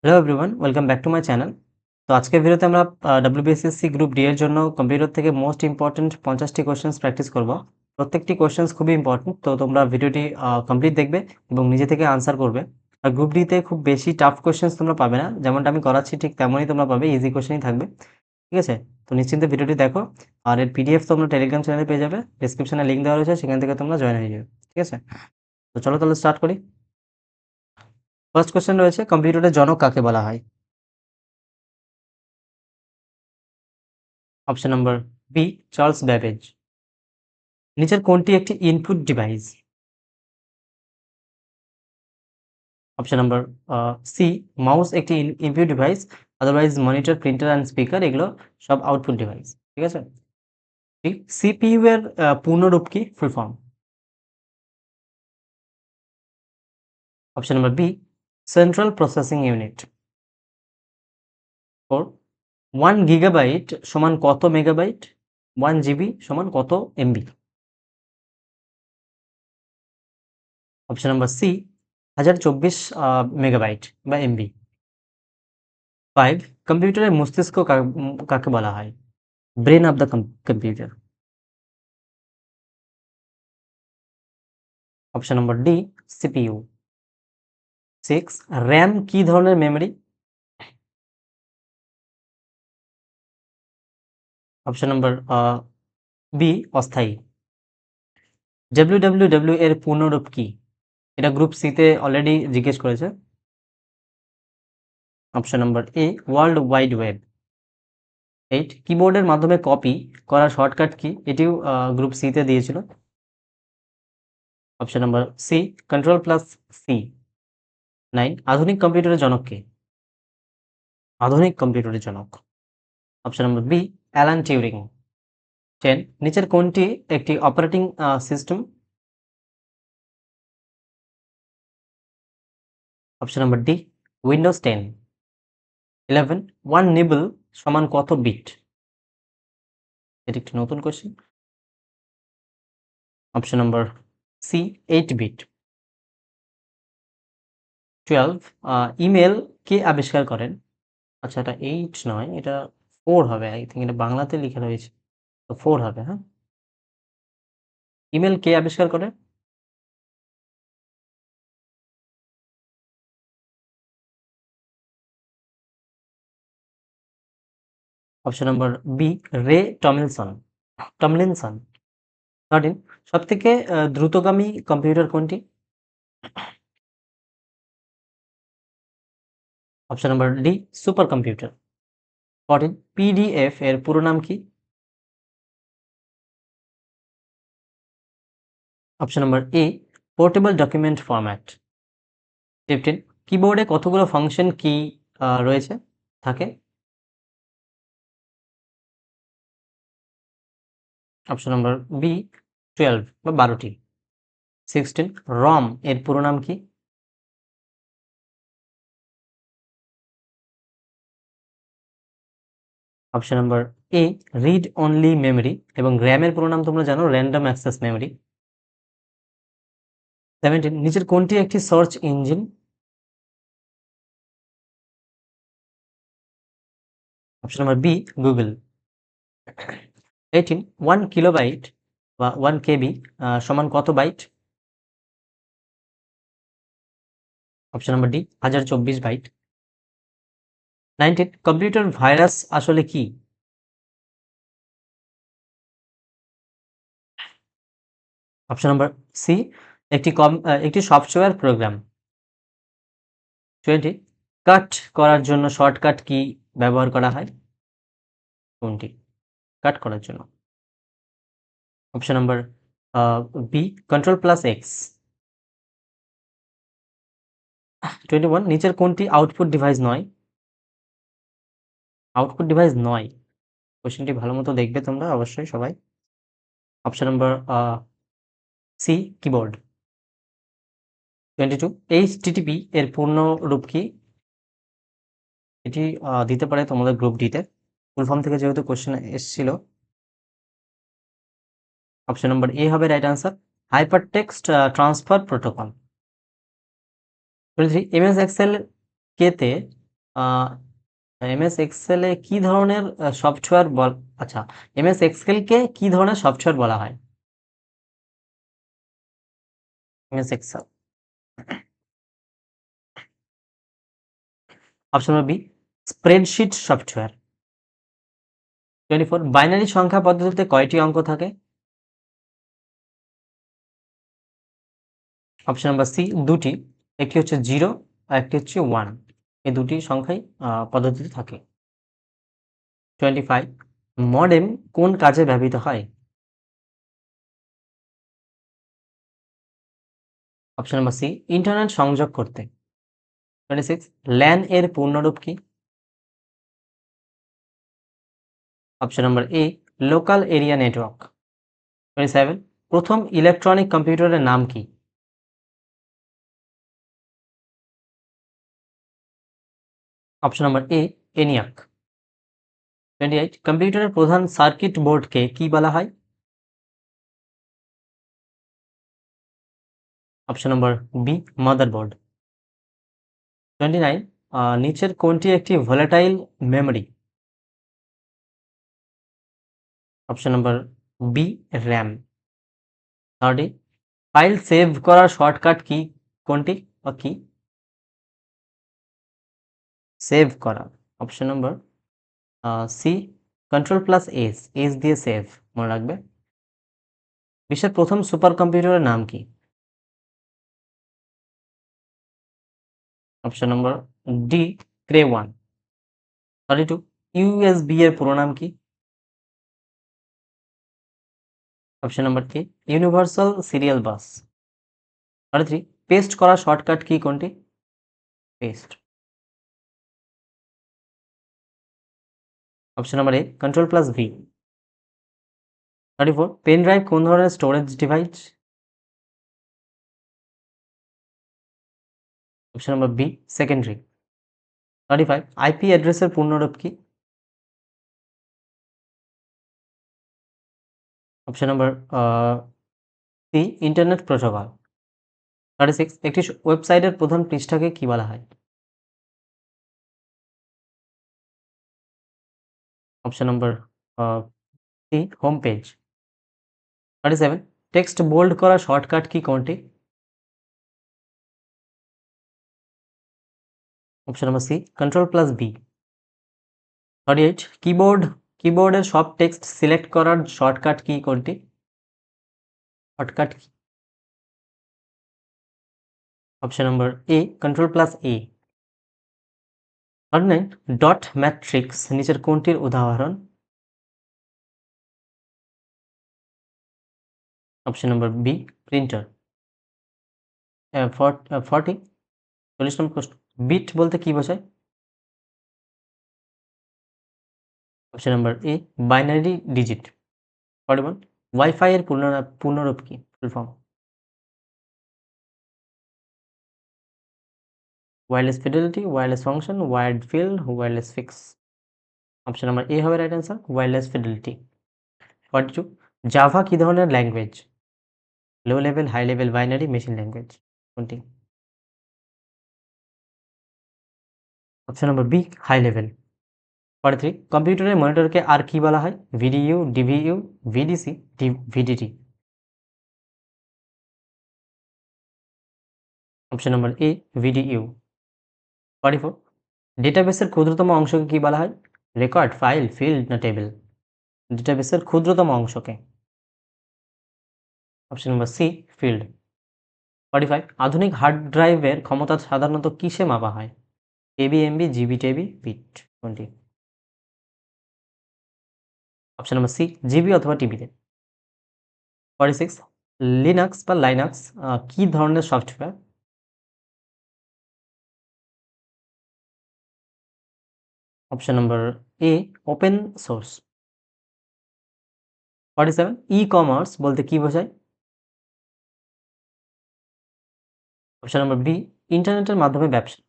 Hello everyone, welcome back to my channel. তো আজকের ভিডিওতে আমরা WBSSC গ্রুপ ডি এর জন্য কম্পিউটার থেকে মোস্ট ইম্পর্টেন্ট 50টি কোশ্চেন্স প্র্যাকটিস করব। প্রত্যেকটি কোশ্চেন্স খুবই ইম্পর্টেন্ট, তো তোমরা ভিডিওটি কমপ্লিট দেখবে এবং নিজে থেকে আনসার করবে। আর গ্রুপ ডিতে খুব বেশি টাফ কোশ্চেন্স তোমরা পাবে না, যেমনটা আমি করাচ্ছি ঠিক তেমনই তোমরা পাবে, ইজি কোশ্চেনই থাকবে। ঠিক আছে? তো নিশ্চিন্তে ভিডিওটি দেখো। আর এর পিডিএফ তোমরা টেলিগ্রাম চ্যানেলে পেয়ে যাবে, ডিসক্রিপশনে লিঙ্ক দেওয়া রয়েছে, সেখান থেকে তোমরা জয়েন হয়ে যাবে। ঠিক আছে? তো চলো তাহলে স্টার্ট করি। ফার্স্ট কোশ্চেন রয়েছে, কম্পিউটারের জনক কাকে বলা হয়? Option number B, Charles Babbage. নিচের কোনটি একটি input device? Option number C, mouse একটি input device, otherwise monitor, printer and speaker এগুলো সব আউটপুট ডিভাইস। ঠিক আছে? সিপিইউ এর পূর্ণরূপ কি, full form? Option number B, central processing unit. 4, 1 GB সমান কত মেগাবাইট? 1 GB সমান কত MB? Option number C, 1024 megabyte বা এমবি। 5, কম্পিউটারের মস্তিষ্ক কাকে বলা হয়? Brain of the computer. Option number D, CPU. 6, RAM কি ধরনের মেমরি? অপশন নম্বর বি, অস্থায়ী। ডাব্লিউডাব্লিউডাব্লিউ এর পূর্ণরূপ কি? এটা গ্রুপ সি তে অলরেডি জিজ্ঞেস করেছে। অপশন নম্বর এ, ওয়ার্ল্ড ওয়াইড ওয়েব। 8, কিবোর্ডের মাধ্যমে কপি করার শর্টকাট কি? এটিও গ্রুপ সি তে দিয়েছিল। Option number C, control plus C. 9, আধুনিক কম্পিউটারের জনক কে? আধুনিক কম্পিউটারের জনক। Option number B, Alan Turing. 10, নিচের কোনটি একটি operating system? Option number D, Windows 10। 11, 1 nibble সমান কত বিট? এটি একটি নতুন question. Option number C, 8 bit. 12, email কে আবিষ্কার করেন? আচ্ছা, এটা 8 নয়, এটা 4 হবে। আই থিঙ্ক এটা বাংলাতে লিখে রয়েছে, তো 4 হবে। হ্যাঁ, ইমেল কে আবিষ্কার করে? Option number B, Ray Tomlinson. 13, সব থেকে দ্রুতগামী কম্পিউটার কোনটি? Option number D, supercomputer. 14, PDF এর পুরো নাম কি? Option number A, portable document format. 15, কিবোর্ডে কতগুলো ফাংশন কি রয়েছে থাকে? অপশন নম্বর বি, 12 বা 12টি। 16, রম এর পুরো নাম কি? অপশন নম্বর এ, রিড অনলি মেমরি, এবং র্যামের পুরো নাম তোমরা জানো, র্যান্ডম অ্যাক্সেস মেমরি। 17, নিচের কোনটি একটি search engine? Option number B, Google. 18, 1 kilobyte বা 1 কেবি সমান কত byte? Option number D, 1024 byte. 19, computer virus আসলে কি? অপশন নম্বর সি, একটি সফটওয়্যার প্রোগ্রাম। 20, কাট করার জন্য শর্টকাট কি ব্যবহার করা হয়? কোনটি কাট করার জন্য? Option number B, control plus X. 21, নিচের কোনটি আউটপুট ডিভাইস নয়? আউটপুট ডিভাইস নয়, কোশ্চেনটি ভালো মতো দেখবে তোমরা অবশ্যই সবাই। Option number C, keyboard. 22, HTTP এর পূর্ণ রূপ কি? এটি দিতে পারে তোমাদের গ্রুপ ডিতে, ফুল ফর্ম থেকে যেহেতু কোশ্চেন এসেছিল। অপশন নম্বর এ হবে right answer, hypertext transfer protocol. 23, MS Excel কেতে এমএস এক্সেলে কি ধরনের সফটওয়্যার আচ্ছা, এমএস এক্সেলকে কি ধরনের সফটওয়্যার বলা হয়? MS Excel. Option number B, spreadsheet software. 24, binary সংখ্যা পদ্ধতিতে কয়টি অঙ্ক থাকে? অপশন নাম্বার সি, দুটি। একটি হচ্ছে 0 আর একটি হচ্ছে 1। এই দুটি সংখ্যাই পদ্ধতিতে থাকে। 25, মডেম কোন কাজে ব্যবহৃত হয়? অপশন নাম্বার সি, ইন্টারনেট সংযোগ করতে। 26, ল্যান এর পূর্ণরূপ কি? অপশন নাম্বার এ, লোকাল এরিয়া নেটওয়ার্ক। 27, প্রথম ইলেকট্রনিক কম্পিউটারের নাম কি? অপশন নাম্বার এ, এনিয়াক। 28, কম্পিউটারের প্রধান সার্কিট বোর্ডকে কি বলা হয়? Option number B, motherboard. 29, নিচের কোনটি একটি volatile memory? Option number B, RAM. 30, file save করার শর্টকাট কি? কোনটি বা কি? সেভ করা। Option number C, control plus S, S দিয়ে সেভ, মনে রাখবে। বিশ্বের প্রথম সুপার কম্পিউটারের নাম কি? Option number D, Cray 1। 32, USB এর পুরো নাম কি? Option number A, universal serial bus. 33, paste করা শর্টকাট কি কোনটি? Paste. Option number A, control plus V. 34, pen drive কোন ধরনের storage device? Option number B, secondary. 35, IP অ্যাড্রেসের পূর্ণরূপ কি? Option number C, internet protocol. 36, একটি ওয়েবসাইটের প্রধান পৃষ্ঠাকে কি বলা হয়? Option number C, home page. 37, text bold করা শর্টকাট কি কোনটি? Option number C, control plus B. 38, কিবোর্ডের সব টেক্সট সিলেক্ট করার শর্টকাট কি কোনটি? Shortcut key? Option number A, control plus A. 39, dot matrix নিচের কোনটির উদাহরণ? Option number B, printer. 40, 40 নম্বর প্রশ্ন, বিট বলতে কি বোঝায়? Option number A, binary digit. 41, WiFi এর পূর্ণরূপ কি? Full form? Wireless fidelity, wireless function, wired field, wireless fix. Option number A হবে right answer, wireless fidelity. 42, Java কি ধরনের language? Low level, high level, binary, machine language, কোনটি? Option number B, high level. 43, কম্পিউটারের মনিটরকে আর কি বলা হয়? VDU, DVU, VDC, VDT. Option number A, VDU. 44, ডেটাবেসের ক্ষুদ্রতম অংশকে কি বলা হয়? রেকর্ড, ফাইল, ফিল্ড না টেবিল? ডেটাবেসের ক্ষুদ্রতম অংশকে? Option number C, field. 45, আধুনিক হার্ড ড্রাইভের ক্ষমতা সাধারণত কিসে মাপা হয়? এবি, এমবি, জিবি, টেবি, বিট, কোনটি? অপশন নাম্বার সি, জিবি অথবা টিবিতে। 46, লিনাক্স বা লাইনাক্স কি ধরনের সফটওয়্যার? অপশন নাম্বার এ, ওপেন সোর্স। 47, ই কমার্স বলতে কি বোঝায়? অপশন নাম্বার বি, ইন্টারনেটের মাধ্যমে ব্যবসা।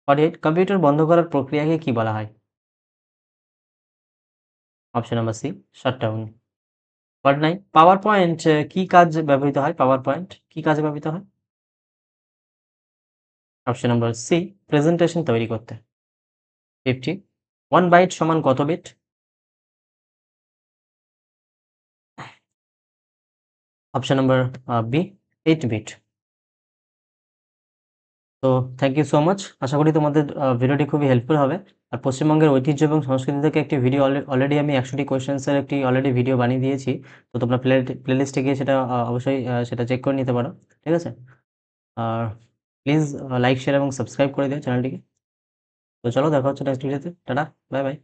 48, কম্পিউটার বন্ধ করার প্রক্রিয়াকে কি বলা হয়? Option number C, shutdown. 49, PowerPoint কি কাজে ব্যবহৃত হয়? পাওয়ার পয়েন্ট কি কাজে ব্যবহৃত হয়? অপশন নাম্বার সি, প্রেজেন্টেশন তৈরি করতে। 50। 1 বাইট সমান কত bit? Option number B, 8 bit. তো থ্যাংক ইউ সো মাচ। আশা করি তোমাদের ভিডিওটি খুবই হেল্পফুল হবে। আর পশ্চিমবঙ্গের ঐতিহ্য এবং সংস্কৃতি থেকে একটি ভিডিও অলরেডি আমি 100টি কোয়েশ্চেন্সের একটি অলরেডি ভিডিও বানিয়ে দিয়েছি। তো তোমরা প্লেলিস্টে গিয়ে সেটা অবশ্যই সেটা চেক করে নিতে পারো। ঠিক আছে? আর প্লিজ লাইক, শেয়ার এবং সাবস্ক্রাইব করে দিও চ্যানেলটিকে। তো চলো দেখা হচ্ছে নেক্সট ভিডিওতে। Tata, bye bye.